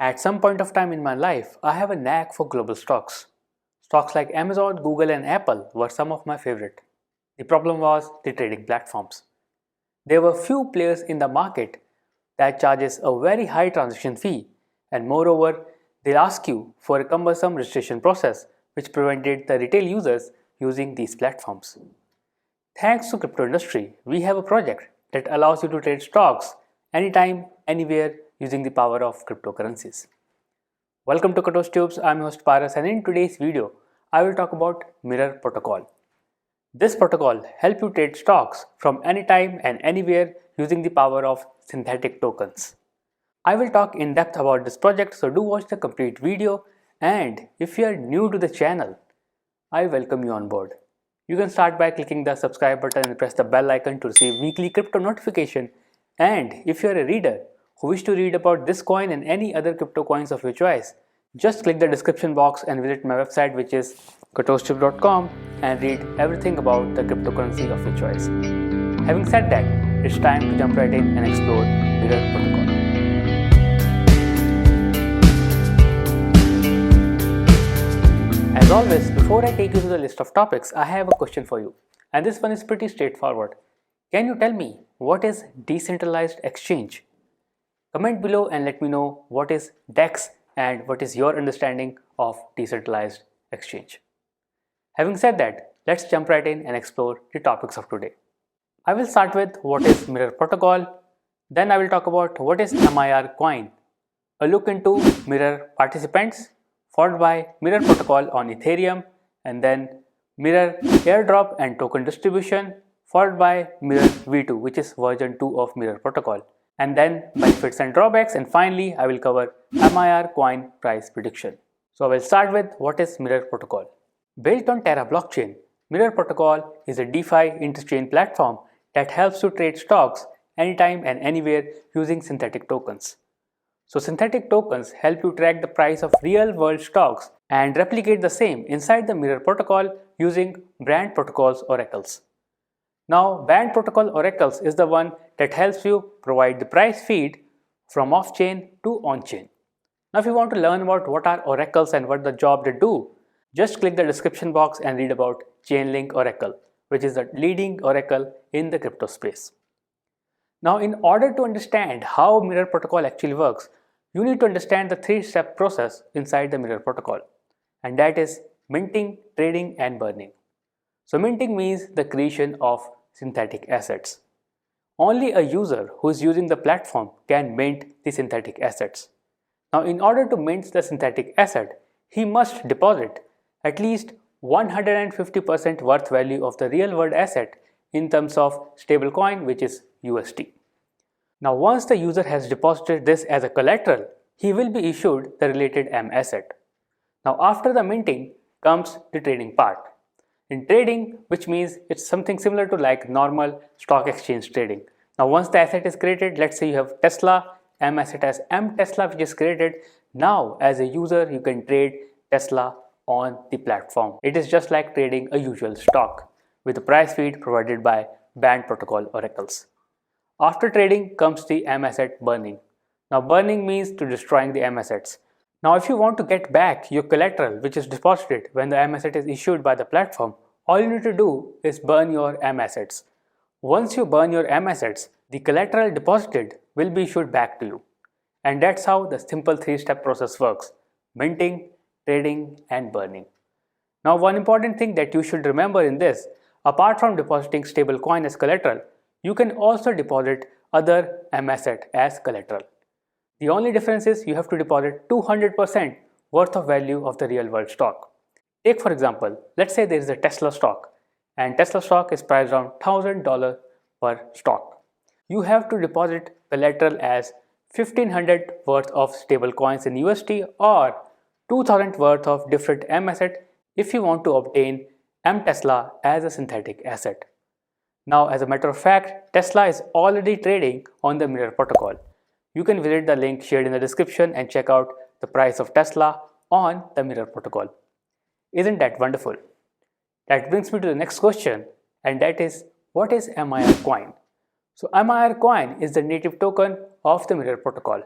At some point of time in my life, I have a knack for global stocks. Stocks like Amazon, Google and Apple were some of my favorite. The problem was the trading platforms. There were few players in the market that charges a very high transaction fee, and moreover, they'll ask you for a cumbersome registration process which prevented the retail users using these platforms. Thanks to crypto industry, we have a project that allows you to trade stocks anytime, anywhere using the power of cryptocurrencies. Welcome to Katosh Tubes, I'm your host Paras, and in today's video, I will talk about MIR protocol. This protocol helps you trade stocks from anytime and anywhere using the power of synthetic tokens. I will talk in depth about this project, so do watch the complete video, and if you are new to the channel, I welcome you on board. You can start by clicking the subscribe button and press the bell icon to receive weekly crypto notification. And if you are a reader who wish to read about this coin and any other crypto coins of your choice, just click the description box and visit my website, which is katoshtube.com, and read everything about the cryptocurrency of your choice. Having said that, it's time to jump right in and explore MIR protocol. As always, before I take you to the list of topics, I have a question for you, and this one is pretty straightforward. Can you tell me what is decentralized exchange? Comment below and let me know what is DEX and what is your understanding of decentralized exchange. Having said that, let's jump right in and explore the topics of today. I will start with what is MIR protocol, then I will talk about what is MIR Coin, a look into MIR participants, followed by MIR protocol on Ethereum, and then MIR Airdrop and token distribution, followed by MIR V2, which is version 2 of MIR protocol, and then benefits and drawbacks, and finally I will cover MIR Coin price prediction. So I will start with what is MIR protocol. Built on Terra blockchain, MIR protocol is a DeFi interchain platform that helps you trade stocks anytime and anywhere using synthetic tokens. So synthetic tokens help you track the price of real world stocks and replicate the same inside the MIR protocol using brand protocols oracles. Now, band protocol oracles is the one that helps you provide the price feed from off-chain to on-chain. Now, if you want to learn about what are oracles and what the job they do, just click the description box and read about Chainlink Oracle, which is the leading oracle in the crypto space. Now, in order to understand how MIR protocol actually works, you need to understand the three-step process inside the MIR protocol, and that is minting, trading and burning. So minting means the creation of synthetic assets. Only a user who is using the platform can mint the synthetic assets. Now, in order to mint the synthetic asset, he must deposit at least 150% worth value of the real world asset in terms of stablecoin, which is USD. Now, once the user has deposited this as a collateral, he will be issued the related M asset. Now, after the minting comes the trading part. In trading, which means it's something similar to like normal stock exchange trading. Now, once the asset is created, let's say you have Tesla, M asset as M Tesla, which is created. Now, as a user, you can trade Tesla on the platform. It is just like trading a usual stock with a price feed provided by band protocol oracles. After trading comes the M asset burning. Now, burning means to destroying the M assets. Now, if you want to get back your collateral which is deposited when the M asset is issued by the platform, all you need to do is burn your M assets. Once you burn your M assets, the collateral deposited will be issued back to you. And that's how the simple three-step process works: minting, trading and burning. Now, one important thing that you should remember in this, apart from depositing stable coin as collateral, you can also deposit other M asset as collateral. The only difference is you have to deposit 200% worth of value of the real world stock. Take for example, let's say there is a Tesla stock and Tesla stock is priced around $1,000 per stock. You have to deposit collateral as 1500 worth of stable coins in USD or 2000 worth of different M asset if you want to obtain M Tesla as a synthetic asset. Now, as a matter of fact, Tesla is already trading on the MIR protocol. You can visit the link shared in the description and check out the price of Tesla on the MIR protocol. Isn't that wonderful? That brings me to the next question, and that is, what is MIR Coin? So MIR Coin is the native token of the MIR protocol.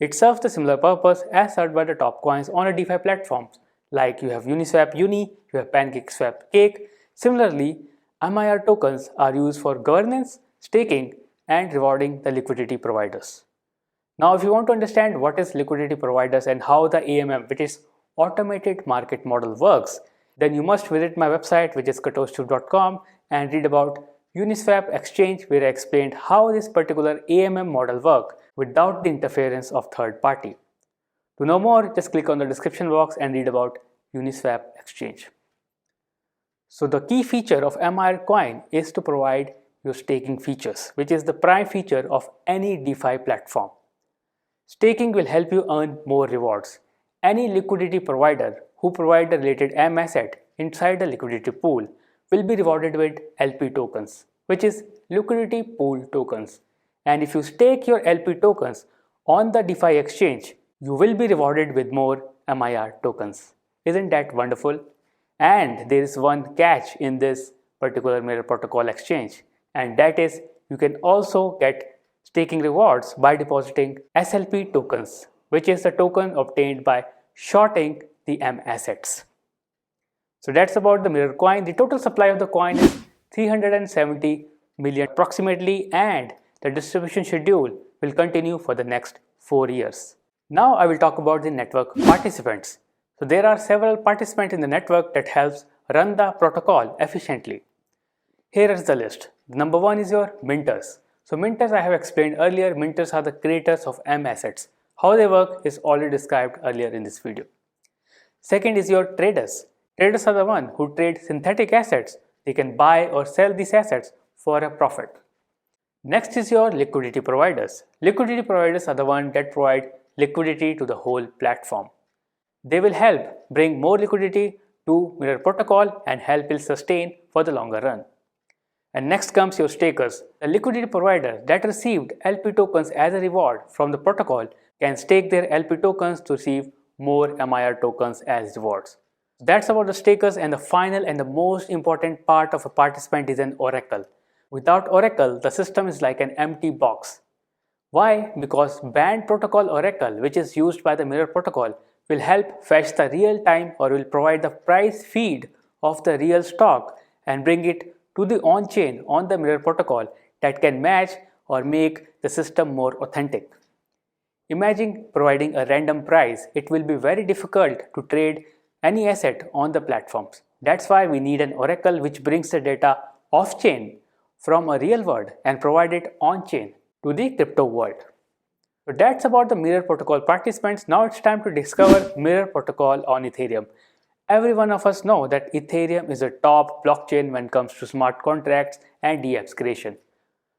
It serves the similar purpose as served by the top coins on a DeFi platforms like you have Uniswap Uni, you have PancakeSwap Cake. Similarly, MIR tokens are used for governance, staking and rewarding the liquidity providers. Now if you want to understand what is liquidity providers and how the AMM, which is automated market model, works, then you must visit my website, which is katoshtu.com, and read about Uniswap Exchange, where I explained how this particular AMM model works without the interference of third party. To know more, just click on the description box and read about Uniswap Exchange. So the key feature of MIR Coin is to provide your staking features, which is the prime feature of any DeFi platform. Staking will help you earn more rewards. Any liquidity provider who provide the related M asset inside the liquidity pool will be rewarded with LP tokens, which is liquidity pool tokens. And if you stake your LP tokens on the DeFi exchange, you will be rewarded with more MIR tokens. Isn't that wonderful? And there is one catch in this particular MIR protocol exchange, and that is you can also get staking rewards by depositing SLP tokens, which is the token obtained by shorting the M assets. So that's about the MIR coin. The total supply of the coin is 370 million approximately, and the distribution schedule will continue for the next 4 years. Now I will talk about the network participants. So there are several participants in the network that helps run the protocol efficiently. Here is the list. Number 1 is your minters. So minters I have explained earlier. Minters are the creators of M assets. How they work is already described earlier in this video. Second is your traders. Traders are the one who trade synthetic assets. They can buy or sell these assets for a profit. Next is your liquidity providers. Liquidity providers are the one that provide liquidity to the whole platform. They will help bring more liquidity to MIR protocol and help it sustain for the longer run. And next comes your stakers. The liquidity provider that received LP tokens as a reward from the protocol can stake their LP tokens to receive more MIR tokens as rewards. That's about the stakers, and the final and the most important part of a participant is an oracle. Without oracle, the system is like an empty box. Why? Because band protocol oracle, which is used by the MIR protocol, will help fetch the real time or will provide the price feed of the real stock and bring it to the on-chain on the MIR protocol that can match or make the system more authentic. Imagine providing a random price. It will be very difficult to trade any asset on the platforms. That's why we need an oracle which brings the data off-chain from a real world and provide it on-chain to the crypto world. So that's about the MIR protocol participants. Now it's time to discover MIR protocol on Ethereum. Every one of us know that Ethereum is a top blockchain when it comes to smart contracts and dApps creation.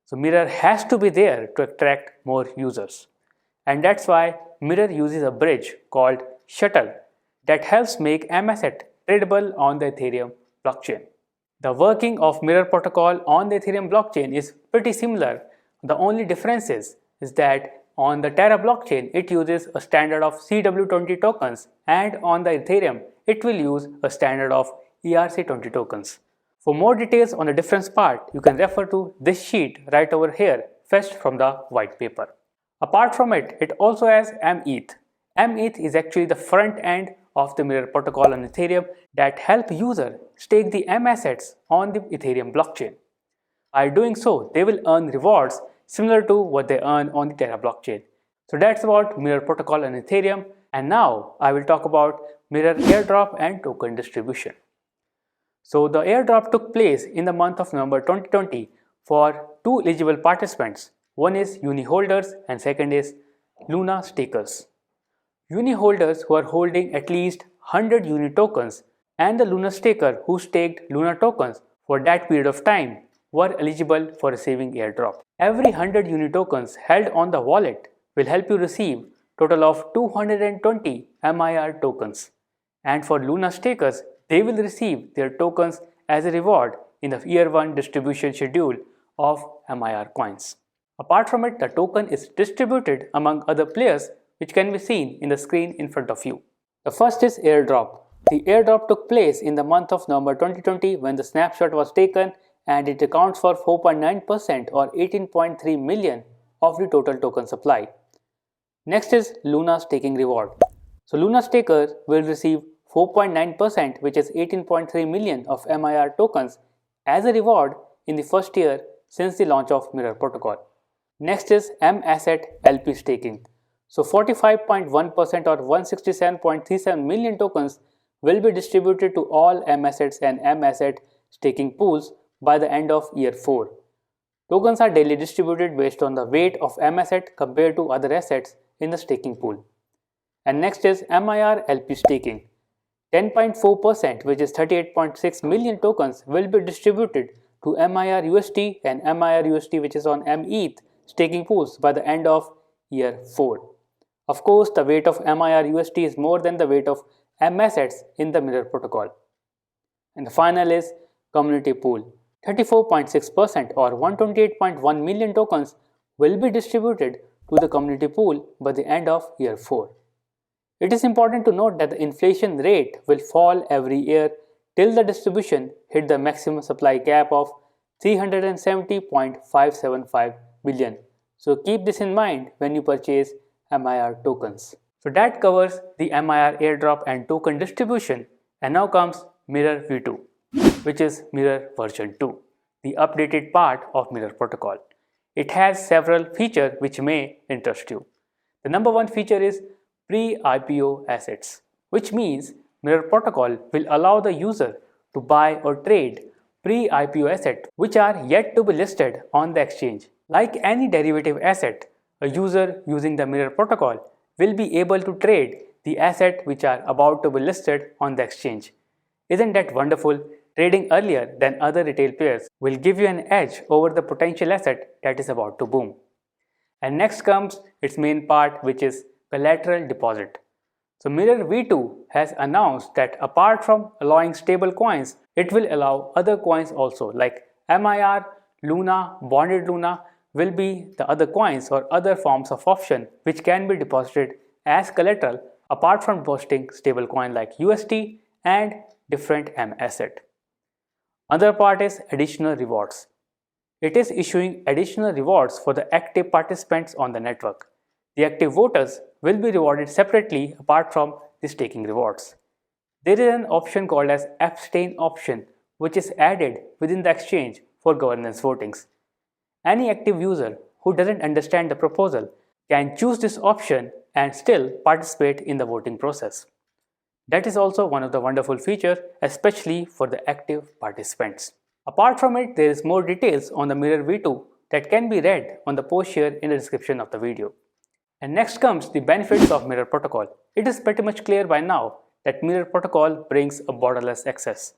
So MIR has to be there to attract more users. And that's why MIR uses a bridge called Shuttle that helps make M asset tradable on the Ethereum blockchain. The working of MIR protocol on the Ethereum blockchain is pretty similar. The only difference is that on the Terra blockchain, it uses a standard of CW20 tokens, and on the Ethereum, it will use a standard of ERC20 tokens. For more details on the difference part, you can refer to this sheet right over here, fetched from the white paper. Apart from it, it also has mETH. mETH is actually the front end of the MIR protocol on Ethereum that help user stake the M assets on the Ethereum blockchain. By doing so, they will earn rewards similar to what they earn on the Terra blockchain. So that's about MIR protocol on Ethereum, and now I will talk about MIR airdrop and token distribution. So the airdrop took place in the month of November 2020 for two eligible participants. One is Uni holders and second is Luna stakers. Uni holders who are holding at least 100 Uni tokens and the Luna staker who staked Luna tokens for that period of time were eligible for receiving airdrop. Every 100 Uni tokens held on the wallet will help you receive total of 220 MIR tokens. And for Luna stakers, they will receive their tokens as a reward in the year 1 distribution schedule of MIR coins. Apart from it, the token is distributed among other players, which can be seen in the screen in front of you. The first is airdrop. The airdrop took place in the month of November 2020 when the snapshot was taken, and it accounts for 4.9% or 18.3 million of the total token supply. Next is Luna staking reward. So Luna stakers will receive 4.9%, which is 18.3 million of MIR tokens as a reward in the first year since the launch of MIR protocol. Next is mETH LP staking. So 45.1% or 167.37 million tokens will be distributed to all mETHs and mETH staking pools by the end of year 4. Tokens are daily distributed based on the weight of mETH compared to other assets in the staking pool. And next is MIR LP staking. 10.4%, which is 38.6 million tokens, will be distributed to MIR USD and MIR USD, which is on mETH staking pools by the end of year 4. Of course, the weight of MIR USD is more than the weight of mETHs in the MIR protocol. And the final is community pool. 34.6% or 128.1 million tokens will be distributed to the community pool by the end of year 4. It is important to note that the inflation rate will fall every year till the distribution hit the maximum supply cap of 370.575 billion. So keep this in mind when you purchase MIR tokens. So that covers the MIR airdrop and token distribution, and now comes MIR V2, which is MIR version 2, the updated part of MIR protocol. It has several features which may interest you. The number one feature is pre-IPO assets, which means MIR protocol will allow the user to buy or trade pre-IPO assets which are yet to be listed on the exchange. Like any derivative asset, a user using the MIR protocol will be able to trade the asset which are about to be listed on the exchange. Isn't that wonderful? Trading earlier than other retail players will give you an edge over the potential asset that is about to boom. And next comes its main part, which is collateral deposit. So MIR V2 has announced that apart from allowing stable coins, it will allow other coins also, like MIR, Luna, Bonded Luna will be the other coins or other forms of option which can be deposited as collateral apart from depositing stable coin like USD and different mETH. Another part is additional rewards. It is issuing additional rewards for the active participants on the network. The active voters will be rewarded separately apart from the staking rewards. There is an option called as abstain option, which is added within the exchange for governance votings. Any active user who doesn't understand the proposal can choose this option and still participate in the voting process. That is also one of the wonderful features, especially for the active participants. Apart from it, there is more details on the MIR V2 that can be read on the post here in the description of the video. And next comes the benefits of MIR protocol. It is pretty much clear by now that MIR protocol brings a borderless access.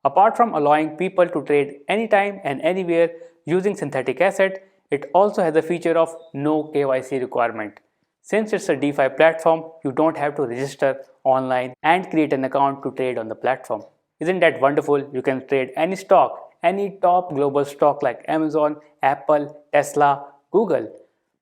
Apart from allowing people to trade anytime and anywhere using synthetic asset, it also has a feature of no KYC requirement. Since it's a DeFi platform, you don't have to register online and create an account to trade on the platform. Isn't that wonderful? You can trade any stock, any top global stock like Amazon, Apple, Tesla, Google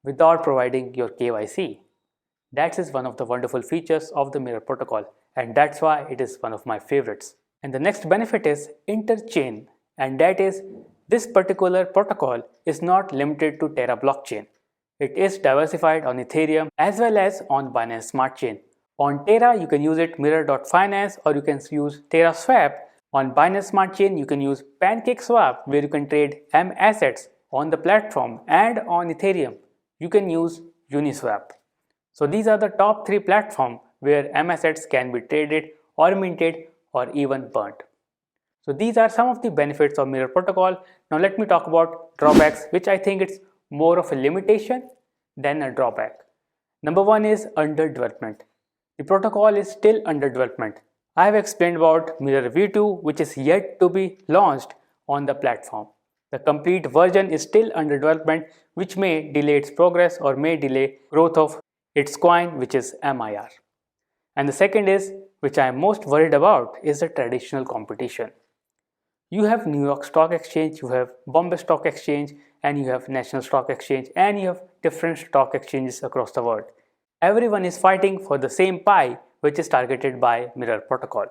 without providing your KYC. That is one of the wonderful features of the MIR protocol, and that's why it is one of my favorites. And the next benefit is interchain, and that is this particular protocol is not limited to Terra blockchain. It is diversified on Ethereum as well as on Binance Smart Chain. On Terra, you can use it mirror.finance, or you can use TerraSwap. On Binance Smart Chain, you can use PancakeSwap, where you can trade mETHs on the platform, and on Ethereum, you can use Uniswap. So these are the top 3 platforms where mETHs can be traded or minted or even burnt. So these are some of the benefits of MIR protocol. Now let me talk about drawbacks, which I think it's more of a limitation than a drawback. Number 1 is underdevelopment. The protocol is still under development. I have explained about MIR V2, which is yet to be launched on the platform. The complete version is still under development, which may delay its progress or may delay growth of its coin, which is MIR. And the second is, which I am most worried about, is the traditional competition. You have New York Stock Exchange, you have Bombay Stock Exchange, and you have National Stock Exchange, and you have different stock exchanges across the world. Everyone is fighting for the same pie, which is targeted by MIR protocol.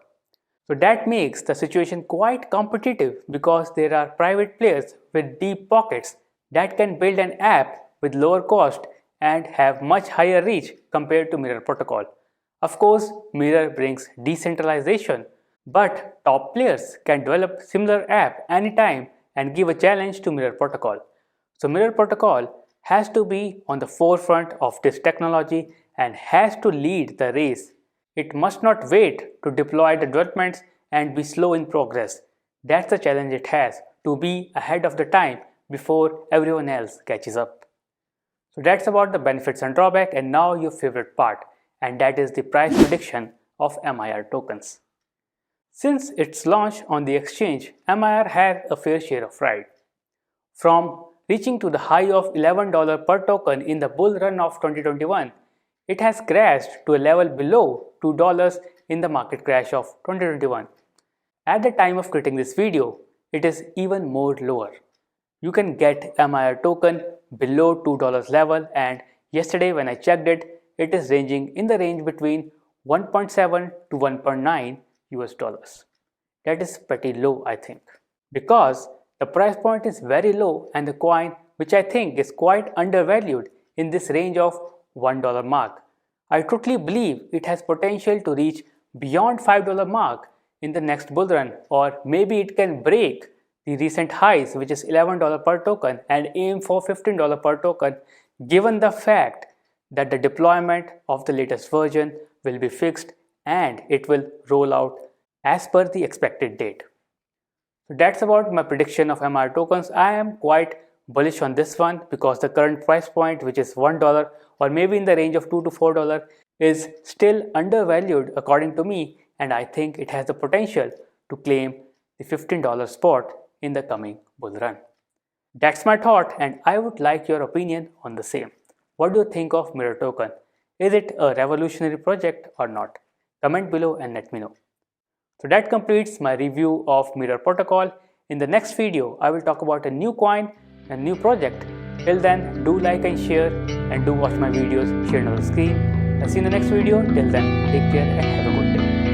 So that makes the situation quite competitive, because there are private players with deep pockets that can build an app with lower cost and have much higher reach compared to MIR protocol. Of course, MIR brings decentralization, but top players can develop similar app anytime and give a challenge to MIR protocol. So MIR protocol has to be on the forefront of this technology and has to lead the race. It must not wait to deploy the developments and be slow in progress. That's the challenge it has, to be ahead of the time before everyone else catches up. So that's about the benefits and drawback, and now your favorite part, and that is the price prediction of MIR tokens. Since its launch on the exchange, MIR had a fair share of ride. From reaching to the high of $11 per token in the bull run of 2021, it has crashed to a level below $2 in the market crash of 2021. At the time of creating this video, it is even more lower. You can get MIR token below $2 level, and yesterday when I checked it, it is ranging in the range between 1.7 to 1.9 US dollars. That is pretty low, I think, because the price point is very low and the coin, which I think is quite undervalued, in this range of $1 mark. I totally believe it has potential to reach beyond $5 mark in the next bull run, or maybe it can break the recent highs, which is $11 per token, and aim for $15 per token, given the fact that the deployment of the latest version will be fixed and it will roll out as per the expected date. So that's about my prediction of MIR tokens. I am quite bullish on this one because the current price point, which is $1 or maybe in the range of $2 to $4, is still undervalued according to me, and I think it has the potential to claim the $15 spot in the coming bull run. That's my thought, and I would like your opinion on the same. What do you think of MIR token? Is it a revolutionary project or not? Comment below and let me know. So that completes my review of MIR protocol. In the next video, I will talk about a new coin and new project. Till then, do like and share, and do watch my videos shared on the screen. I'll see you in the next video. Till then, take care and have a good day.